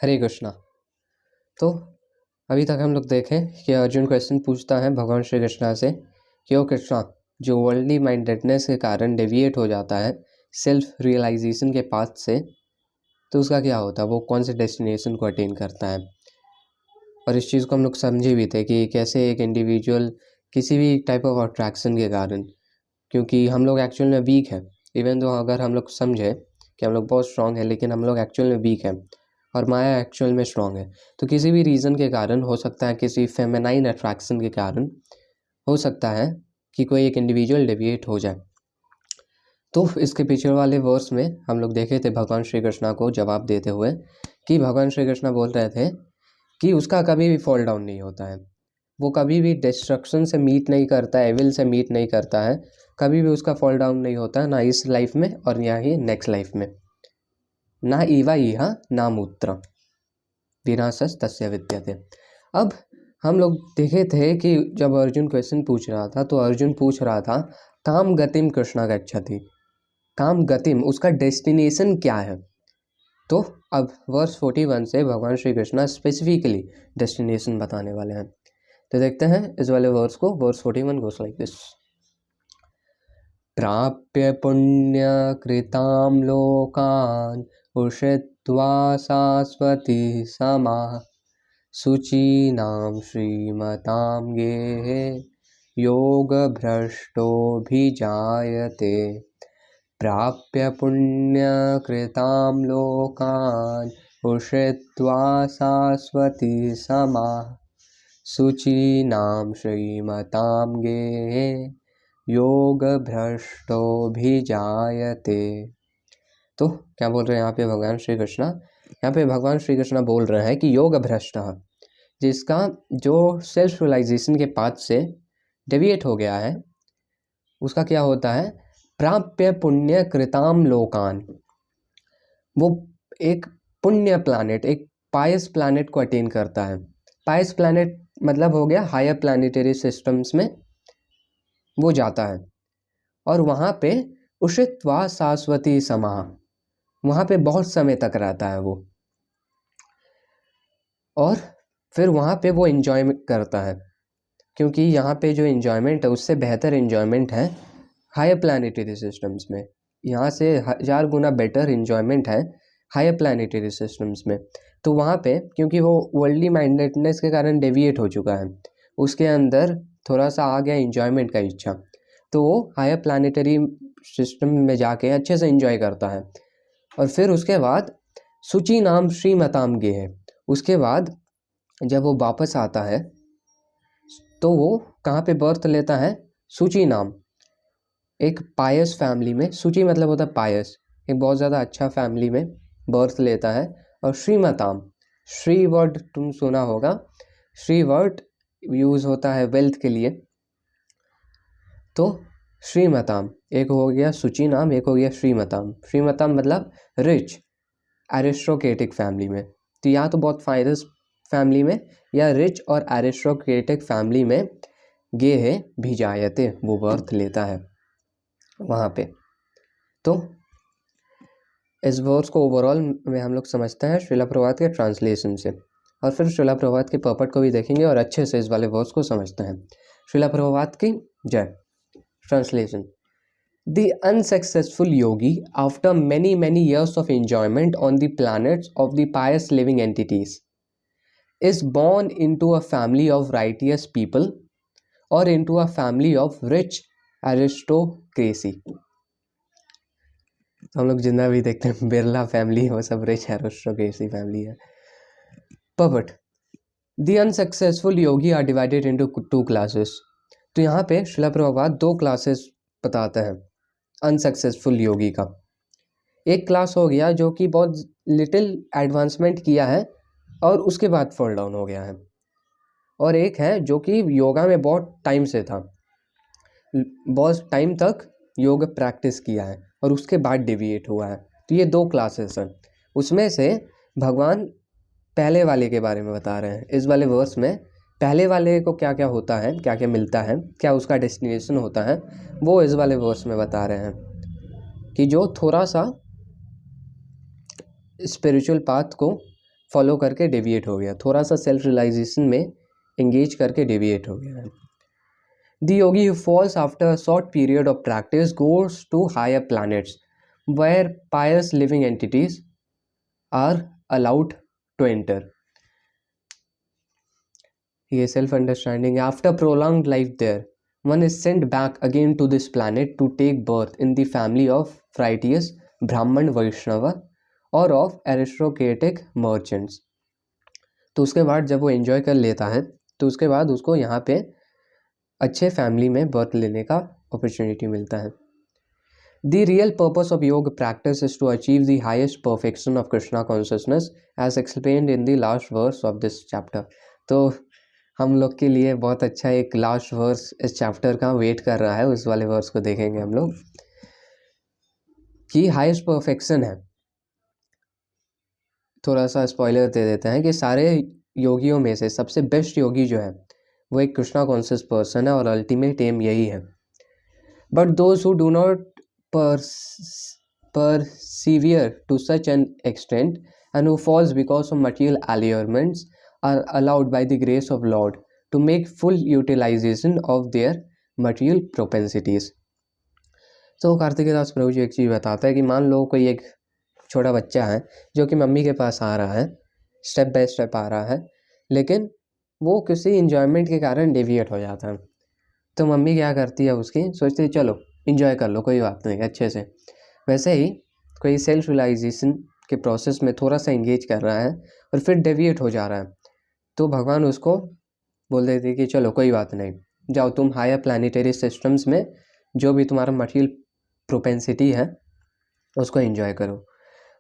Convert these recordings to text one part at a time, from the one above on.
हरे कृष्णा। तो अभी तक हम लोग देखें कि अर्जुन क्वेश्चन पूछता है भगवान श्री कृष्णा से कि ओ कृष्णा, जो वर्ल्डली माइंडेडनेस के कारण डेविएट हो जाता है सेल्फ रियलाइजेशन के पाथ से, तो उसका क्या होता है, वो कौन से डेस्टिनेशन को अटेन करता है। और इस चीज़ को हम लोग समझे भी थे कि कैसे एक इंडिविजुअल किसी भी टाइप ऑफ अट्रैक्शन के कारण, क्योंकि हम लोग एक्चुअल में वीक है, इवन तो अगर हम लोग समझे कि हम लोग बहुत स्ट्रांग है, लेकिन हम लोग एक्चुअल में वीक है और माया एक्चुअल में स्ट्रांग है। तो किसी भी रीज़न के कारण हो सकता है, किसी फेमिनाइन अट्रैक्शन के कारण हो सकता है कि कोई एक इंडिविजुअल डेविएट हो जाए। तो इसके पीछे वाले वर्स में हम लोग देखे थे भगवान श्री कृष्णा को जवाब देते हुए कि भगवान श्री कृष्णा बोल रहे थे कि उसका कभी भी फॉल डाउन नहीं होता है, वो कभी भी डिस्ट्रक्शन से मीट नहीं करता है, एविल से मीट नहीं करता है, कभी भी उसका फॉल डाउन नहीं होता है, ना इस लाइफ में और ना ही नेक्स्ट लाइफ में। ना इवा इहा ना मूत्र विनाशस तस्य विद्यते। अब हम लोग देखे थे कि जब अर्जुन क्वेश्चन पूछ रहा था तो अर्जुन पूछ रहा था काम गतिम कृष्णा गच्छति, काम गतिम उसका डेस्टिनेशन क्या है। तो अब वर्स 41 से भगवान श्री कृष्णा स्पेसिफिकली डेस्टिनेशन बताने वाले हैं। तो देखते हैं इस वाले वर्स को। Verse 41 goes like this. प्राप्य पुण्य कृताम लोकान उषित्वा शाश्वती समा शुचीनां श्रीमतां गेहे योग भ्रष्टोऽभिजायते। प्राप्य पुण्य कृतां लोकान उषित्वा शाश्वती समा शुचीनां श्रीमतां गेहे योग भ्रष्टोऽभिजायते। तो क्या बोल रहे हैं यहाँ पे भगवान श्री कृष्णा? यहाँ पे भगवान श्री कृष्णा बोल रहे हैं कि योग भ्रष्ट, जिसका जो सेल्फ रियलाइजेशन के पाथ से डेविएट हो गया है, उसका क्या होता है? प्राप्य पुण्य कृताम लोकान, वो एक पुण्य प्लैनेट, एक पायस प्लैनेट को अटेन करता है। पायस प्लैनेट मतलब हो गया हायर प्लैनेटरी सिस्टम्स में वो जाता है और वहाँ पे उषित्वा शाश्वती समाह, वहाँ पे बहुत समय तक रहता है वो, और फिर वहाँ पे वो एंजॉयमेंट करता है, क्योंकि यहाँ पे जो एंजॉयमेंट है उससे बेहतर एंजॉयमेंट है हायर प्लैनेटरी सिस्टम्स में। यहाँ से 1000 गुना बेटर एंजॉयमेंट है हायर प्लैनेटरी सिस्टम्स में। तो वहाँ पे क्योंकि वो वर्ल्डली माइंडेडनेस के कारण डेविएट हो चुका है, उसके अंदर थोड़ा सा आ गया एंजॉयमेंट का इच्छा, तो वो हायर प्लैनेटरी सिस्टम में जाके अच्छे से एंजॉय करता है। और फिर उसके बाद शुचि नाम श्रीमताम गे है, उसके बाद जब वो वापस आता है तो वो कहाँ पे बर्थ लेता है? शुचि नाम, एक पायस फैमिली में। शुचि मतलब होता है पायस, एक बहुत ज़्यादा अच्छा फैमिली में बर्थ लेता है। और श्रीमताम, श्री वर्ड तुम सुना होगा, श्री वर्ड यूज़ होता है वेल्थ के लिए। तो श्रीमताम एक हो गया शुचि नाम, एक हो गया श्रीमताम। श्रीमताम मतलब रिच एरिस्टोक्रेटिक फैमिली में। तो या तो बहुत फाइनस फैमिली में या रिच और एरिस्टोक्रेटिक फैमिली में गे है भिजायते, वो बर्थ लेता है वहाँ पे। तो इस वर्स को ओवरऑल में हम लोग समझते हैं श्रीला प्रभात के ट्रांसलेशन से, और फिर श्रीला प्रभात के पर्पट को भी देखेंगे और अच्छे से इस वाले वर्स को समझते हैं। श्रीला प्रभात की जय। Translation. The unsuccessful yogi, after many years of enjoyment on the planets of the pious living entities, is born into a family of righteous people or into a family of rich aristocracy. हम लोग जितना भी देखते हैं Birla family, वो सब rich aristocracy family है। Purport. The unsuccessful yogi are divided into two classes. तो यहाँ पे श्रीला प्रभुपाद दो क्लासेस बताते हैं अनसक्सेसफुल योगी का। एक क्लास हो गया जो कि बहुत लिटिल एडवांसमेंट किया है और उसके बाद फॉल डाउन हो गया है, और एक है जो कि योगा में बहुत टाइम से था, बहुत टाइम तक योग प्रैक्टिस किया है और उसके बाद डेविएट हुआ है। तो ये दो क्लासेस हैं। उसमें से भगवान पहले वाले के बारे में बता रहे हैं इस वाले वर्स में। पहले वाले को क्या क्या होता है, क्या क्या मिलता है, क्या उसका डेस्टिनेशन होता है, वो इस वाले वर्स में बता रहे हैं कि जो थोड़ा सा स्पिरिचुअल पाथ को फॉलो करके डेविएट हो गया, थोड़ा सा सेल्फ रियलाइजेशन में एंगेज करके डेविएट हो गया है। The yogi who falls after a short period of practice goes to higher planets where pious living entities are allowed to enter. ये self understanding. After prolonged life there, one is sent back again to this planet to take birth in the family of righteous Brahman Vaishnava or of aristocratic merchants. तो उसके बाद जब वो enjoy कर लेता है तो उसके बाद उसको यहाँ पे अच्छे फैमिली में बर्थ लेने का अपॉर्चुनिटी मिलता है। The real purpose of yoga practice is to achieve the highest perfection of Krishna consciousness as explained in the last verse of this chapter. तो हम लोग के लिए बहुत अच्छा एक लास्ट वर्स इस चैप्टर का वेट कर रहा है, उस वाले वर्स को देखेंगे हम लोग कि हाईएस्ट परफेक्शन है। थोड़ा सा स्पॉइलर दे देते हैं कि सारे योगियों में से सबसे बेस्ट योगी जो है वो एक कृष्णा कॉन्शियस पर्सन है और अल्टीमेट एम यही है। But those who do not persevere to such an extent and who falls because of material allurements are allowed by the grace of Lord to make full utilization of their material propensities. तो कार्तिकेयदास प्रभु जी एक चीज़ बताता है कि मान लो कोई एक छोटा बच्चा है जो कि मम्मी के पास आ रहा है, स्टेप बाय स्टेप आ रहा है, लेकिन वो किसी इंजॉयमेंट के कारण डेविएट हो जाता है। तो मम्मी क्या करती है, उसकी सोचती है चलो इंजॉय कर लो, कोई बात नहीं, अच्छे से। वैसे ही कोई सेल्फ रियलाइजेशन के प्रोसेस में थोड़ा सा इंगेज कर रहा है और फिर डेविएट हो जा रहा है, तो भगवान उसको बोल देते कि चलो कोई बात नहीं, जाओ तुम हायर प्लानिटरी सिस्टम्स में जो भी तुम्हारा मटेरियल प्रोपेंसिटी है उसको एंजॉय करो।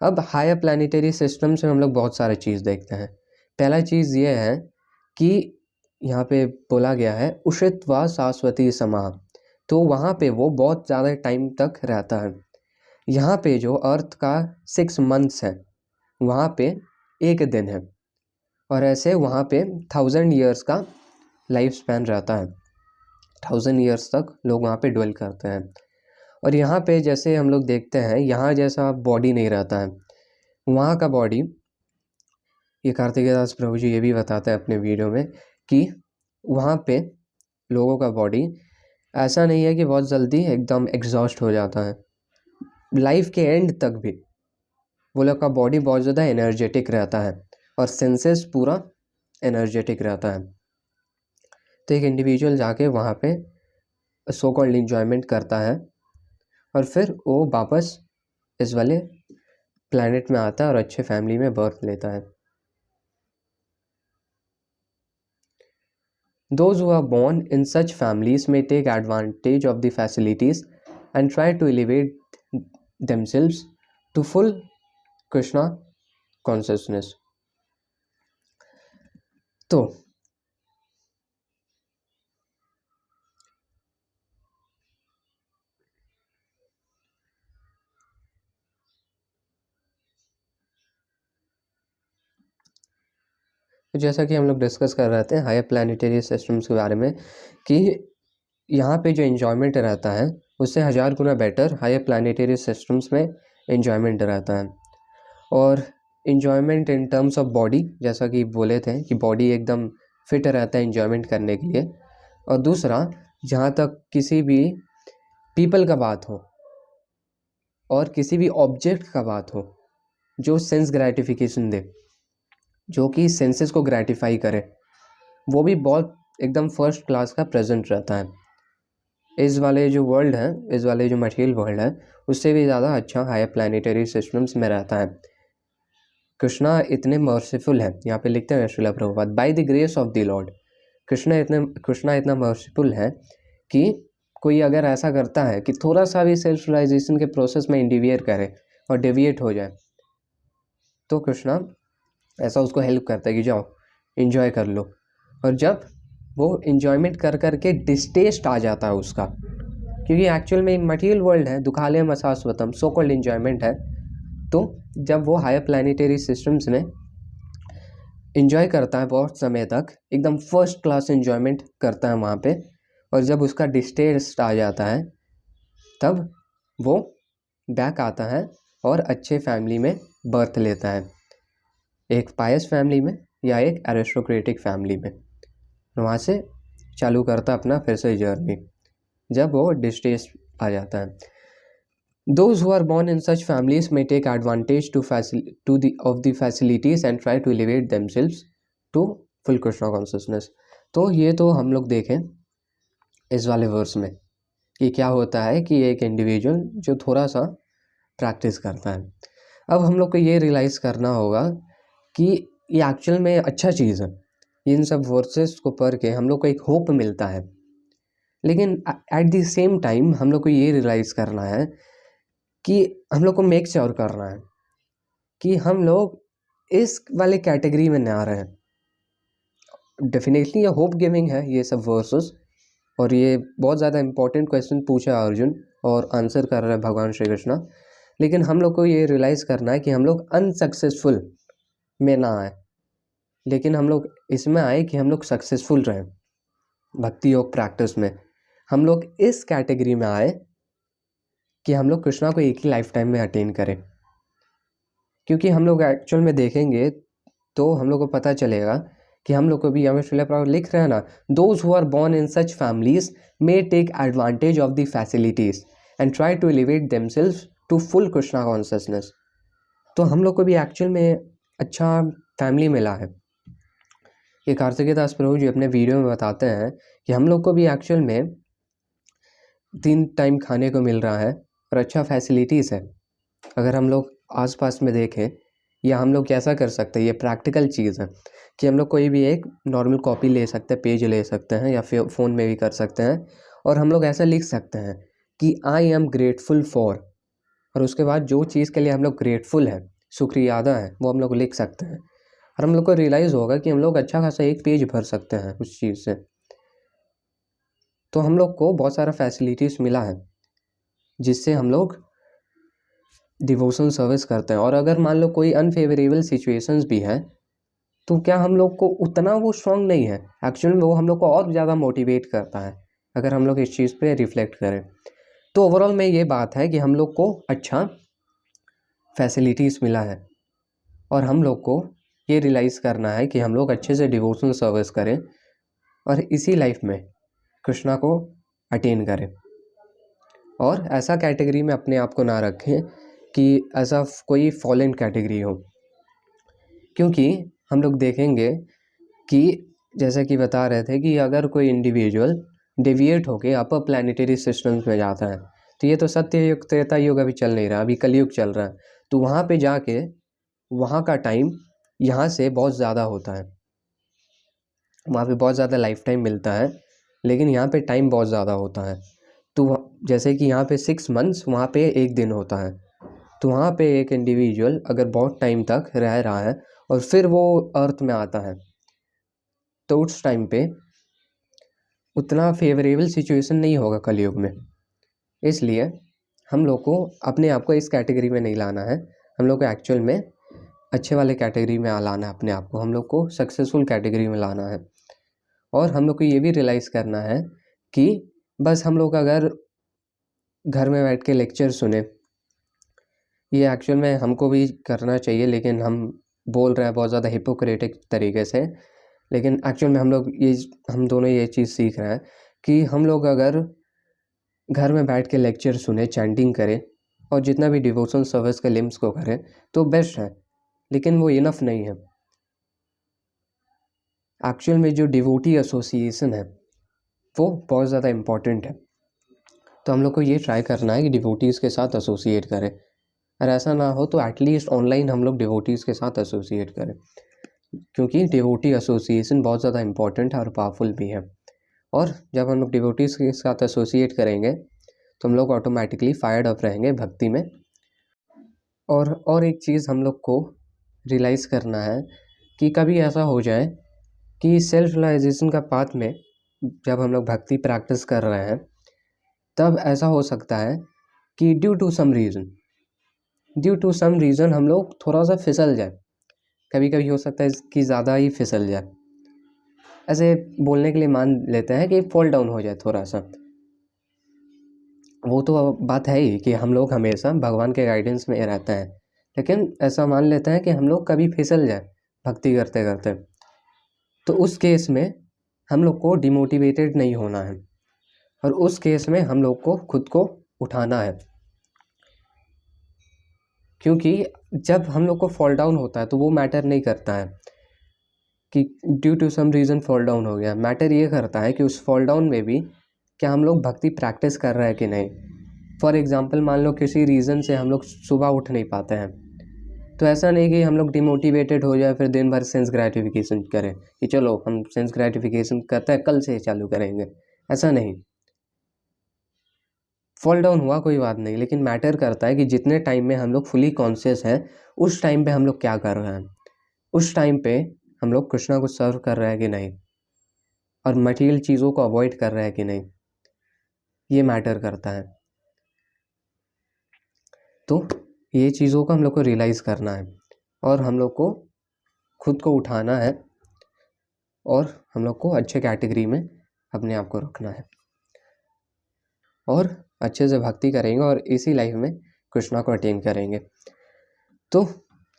अब हायर प्लानिटरी सिस्टम्स में हम लोग बहुत सारे चीज़ देखते हैं। पहला चीज़ ये है कि यहाँ पे बोला गया है उषित व शाश्वती समा, तो वहाँ पे वो बहुत ज़्यादा टाइम तक रहता है। यहाँ पे जो अर्थ का 6 मंथ्स है वहाँ पे 1 दिन है, और ऐसे वहाँ पे 1000 ईयर्स का लाइफ स्पैन रहता है। 1000 ईयर्स तक लोग वहाँ पे ड्वेल करते हैं। और यहाँ पे जैसे हम लोग देखते हैं यहाँ जैसा बॉडी नहीं रहता है, वहाँ का बॉडी, ये कार्तिकेयदास प्रभु जी ये भी बताते हैं अपने वीडियो में कि वहाँ पे लोगों का बॉडी ऐसा नहीं है कि बहुत जल्दी एकदम एग्जॉस्ट हो जाता है, लाइफ के एंड तक भी वो लोग का बॉडी बहुत ज़्यादा एनर्जेटिक रहता है और सेंसेस पूरा एनर्जेटिक रहता है। तो एक इंडिविजुअल जाके वहाँ पे सो कॉल्ड इंजॉयमेंट करता है और फिर वो वापस इस वाले प्लैनेट में आता है और अच्छे फैमिली में बर्थ लेता है। Those who are born in such families may take advantage of the facilities and try to elevate themselves to full Krishna consciousness. तो जैसा कि हम लोग डिस्कस कर रहे थे हायर प्लानिटरी सिस्टम्स के बारे में कि यहाँ पे जो एन्जॉयमेंट रहता है उससे 1000 गुना बेटर हायर प्लानिटरी सिस्टम्स में एन्जॉयमेंट रहता है। और enjoyment in terms of body, जैसा कि बोले थे कि बॉडी एकदम फिट रहता है एन्जॉयमेंट करने के लिए। और दूसरा, जहाँ तक किसी भी पीपल का बात हो और किसी भी ऑब्जेक्ट का बात हो जो सेंस ग्रेटिफिकेशन दे, जो कि सेंसेस को ग्रेटिफाई करे, वो भी बहुत एकदम फर्स्ट क्लास का प्रेजेंट रहता है। इस वाले जो वर्ल्ड है, इस वाले जो मटेरियल वर्ल्ड है, उससे भी ज़्यादा अच्छा हायर प्लानिटरी सिस्टम्स में रहता है। कृष्णा इतने मर्सीफुल है, यहाँ पे लिखते हैं Shrila Prabhupada, by the grace of the Lord. Krishna इतना मर्सीफुल है कि कोई अगर ऐसा करता है कि थोड़ा सा भी सेल्फ रियलाइजेशन के प्रोसेस में इंडिविएट करे और डेविएट हो जाए, तो कृष्णा ऐसा उसको हेल्प करता है कि जाओ इन्जॉय कर लो। और जब वो इन्जॉयमेंट कर करके डिस्टेस्ट आ जाता है उसका, क्योंकि एक्चुअल में मटेरियल वर्ल्ड है, दुखालयम अशाश्वतम, सो कॉल्ड इन्जॉयमेंट है, तो जब वो हायर प्लानिटरी सिस्टम्स में इन्जॉय करता है बहुत समय तक, एकदम फर्स्ट क्लास इन्जॉयमेंट करता है वहाँ पे, और जब उसका डिस्टेस्ट आ जाता है तब वो बैक आता है और अच्छे फैमिली में बर्थ लेता है। एक पायस फैमिली में या एक एरिस्टोक्रेटिक फैमिली में। वहाँ से चालू करता अपना फिर से जर्नी जब वो डिस्टेस आ जाता है। Those who are born in such families may take advantage of the facilities and try to elevate themselves to full Krishna consciousness। तो ये तो हम लोग देखें इस वाले वर्स में कि क्या होता है कि एक इंडिविजुअल जो थोड़ा सा प्रैक्टिस करता है। अब हम लोग को ये रियलाइज़ करना होगा कि ये एक्चुअल में अच्छा चीज़ है। इन सब वर्सेस को पढ़ के हम लोग को एक होप मिलता है, लेकिन एट द सेम टाइम हम लोग को ये रियलाइज़ करना है कि हम लोग को मेक श्योर करना है कि हम लोग इस वाले कैटेगरी में ना रहे हैं। डेफिनेटली ये होप गिविंग है ये सब वर्सेस, और ये बहुत ज़्यादा इंपॉर्टेंट क्वेश्चन पूछा अर्जुन और आंसर कर रहे हैं भगवान श्री कृष्ण। लेकिन हम लोग को ये रियलाइज़ करना है कि हम लोग अनसक्सेसफुल में ना आए, लेकिन हम लोग इसमें आए कि हम लोग सक्सेसफुल रहें भक्ति योग प्रैक्टिस में। हम लोग इस कैटेगरी में आए कि हम लोग कृष्णा को एक ही लाइफ टाइम में अटेन करें। क्योंकि हम लोग एक्चुअल में देखेंगे तो हम लोग को पता चलेगा कि हम लोग को भी यहाँ श्रील प्रभुपाद लिख रहे हैं ना, those who are born in such families may take advantage of the facilities and try to elevate themselves to full Krishna consciousness. तो हम लोग को भी एक्चुअल में अच्छा फैमिली मिला है। ये कार्तिकेय दास प्रभु जी अपने वीडियो में बताते हैं कि हम लोग को भी एक्चुअल में 3 टाइम खाने को मिल रहा है और अच्छा फैसिलिटीज़ है। अगर हम लोग आसपास में देखें या हम लोग कैसा कर सकते हैं, ये प्रैक्टिकल चीज़ है कि हम लोग कोई भी एक नॉर्मल कॉपी ले सकते हैं, पेज ले सकते हैं या फिर फ़ोन में भी कर सकते हैं, और हम लोग ऐसा लिख सकते हैं कि आई एम ग्रेटफुल फॉर, और उसके बाद जो चीज़ के लिए हम लोग ग्रेटफुल है, शुक्रिया अदा है, वो हम लोग लिख सकते हैं। और हम लोग को रियलाइज़ होगा कि हम लोग अच्छा खासा एक पेज भर सकते हैं उस चीज़ से। तो हम लोग को बहुत सारा फैसिलिटीज़ मिला है जिससे हम लोग डिवोशन सर्विस करते हैं। और अगर मान लो कोई अनफेवरेबल सिचुएशंस भी है तो क्या हम लोग को उतना वो स्ट्रांग नहीं है, एक्चुअली में वो हम लोग को और ज़्यादा मोटिवेट करता है अगर हम लोग इस चीज़ पे रिफ्लेक्ट करें। तो ओवरऑल में ये बात है कि हम लोग को अच्छा फैसिलिटीज़ मिला है और हम लोग को ये रियलाइज़ करना है कि हम लोग अच्छे से डिवोशनल सर्विस करें और इसी लाइफ में कृष्णा को अटेन करें। और ऐसा कैटेगरी में अपने आप को ना रखें कि ऐसा कोई फॉलन कैटेगरी हो, क्योंकि हम लोग देखेंगे कि जैसा कि बता रहे थे कि अगर कोई इंडिविजुअल डेविएट होके अपर प्लानिटरी सिस्टम्स में जाता है, तो ये तो सत्य युग त्रेता युग अभी चल नहीं रहा, अभी कलयुग चल रहा है, तो वहाँ पे जाके वहाँ का टाइम यहाँ से बहुत ज़्यादा होता है, वहाँ पे बहुत ज़्यादा लाइफ टाइम मिलता है, लेकिन यहाँ पे टाइम बहुत ज़्यादा होता है। तो जैसे कि यहाँ पे 6 मंथ्स, वहाँ पे 1 दिन होता है। तो वहाँ पे एक इंडिविजुअल अगर बहुत टाइम तक रह रहा है और फिर वो अर्थ में आता है, तो उस टाइम पे उतना फेवरेबल सिचुएशन नहीं होगा कलयुग में। इसलिए हम लोग को अपने आप को इस कैटेगरी में नहीं लाना है, हम लोग को एक्चुअल में अच्छे वाले कैटेगरी में लाना है अपने आप को, हम लोग को सक्सेसफुल कैटेगरी में लाना है। और हम लोग को ये भी रियलाइज़ करना है कि बस हम लोग अगर घर में बैठ के लेक्चर सुने, ये एक्चुअल में हमको भी करना चाहिए, लेकिन हम बोल रहे हैं बहुत ज़्यादा हिपोक्रेटिक तरीके से, लेकिन एक्चुअल में हम दोनों ये चीज़ सीख रहे हैं कि हम लोग अगर घर में बैठ के लेक्चर सुने, चैंटिंग करें और जितना भी डिवोशन सर्विस के लिम्स को करें तो बेस्ट है, लेकिन वो इनफ नहीं है। एक्चुअल में जो डिवोटी एसोसिएशन है वो बहुत ज़्यादा इम्पॉर्टेंट है। तो हम लोग को ये ट्राई करना है कि डिवोटीज़ के साथ एसोसिएट करें, और ऐसा ना हो तो एटलीस्ट ऑनलाइन हम लोग डिवोटीज़ के साथ एसोसिएट करें, क्योंकि डिवोटी एसोसिएशन बहुत ज़्यादा इम्पॉर्टेंट है और पावरफुल भी है। और जब हम लोग डिवोटीज़ के साथ एसोसिएट करेंगे तो हम लोग ऑटोमेटिकली फायर्ड अप रहेंगे भक्ति में। और एक चीज़ हम लोग को रियलाइज़ करना है कि कभी ऐसा हो जाए कि सेल्फ रियलाइजेशन का पाथ में जब हम लोग भक्ति प्रैक्टिस कर रहे हैं, तब ऐसा हो सकता है कि ड्यू टू सम रीज़न हम लोग थोड़ा सा फिसल जाए। कभी कभी हो सकता है कि ज़्यादा ही फिसल जाए, ऐसे बोलने के लिए मान लेते हैं कि फॉल डाउन हो जाए थोड़ा सा। वो तो बात है ही कि हम लोग हमेशा भगवान के गाइडेंस में रहते हैं, लेकिन ऐसा मान लेते हैं कि हम लोग कभी फिसल जाए भक्ति करते करते। तो उस केस में हम लोग को डिमोटिवेटेड नहीं होना है, और उस केस में हम लोग को खुद को उठाना है। क्योंकि जब हम लोग को फॉल डाउन होता है तो वो मैटर नहीं करता है कि due to some reason fall down हो गया। मैटर ये करता है कि उस फॉल डाउन में भी क्या हम लोग भक्ति प्रैक्टिस कर रहे हैं कि नहीं। फॉर एग्जांपल, मान लो किसी रीज़न से हम लोग सुबह उठ नहीं पाते हैं, तो ऐसा नहीं कि हम लोग डिमोटिवेटेड हो जाए फिर दिन भर सेंस ग्रेटिफिकेशन करें कि चलो हम सेंस ग्रेटिफिकेशन करते हैं, कल से चालू करेंगे। ऐसा नहीं। फॉल डाउन हुआ कोई बात नहीं, लेकिन मैटर करता है कि जितने टाइम में हम लोग फुली कॉन्शियस हैं उस टाइम पे हम लोग क्या कर रहे हैं, उस टाइम पे हम लोग कृष्णा को सर्व कर रहे हैं कि नहीं, और मटेरियल चीज़ों को अवॉइड कर रहे हैं कि नहीं, ये मैटर करता है। तो ये चीज़ों को हम लोग को रियलाइज़ करना है, और हम लोग को खुद को उठाना है, और हम लोग को अच्छे कैटेगरी में अपने आप को रखना है, और अच्छे से भक्ति करेंगे, और इसी लाइफ में कृष्णा को अटेन करेंगे। तो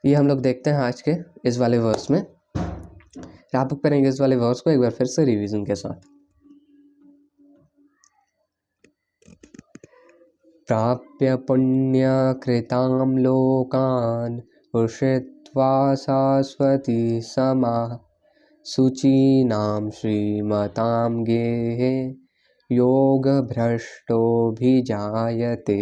ये हम लोग देखते हैं आज के इस वाले वर्स में। रैप अप करेंगे इस वाले वर्स को एक बार फिर से रिवीजन के साथ। प्राप्य पुण्यकृतां लोकान् उषित्वा शाश्वती समाः शुचीनां श्रीमतां गेहे योगभ्रष्टोऽभिजायते।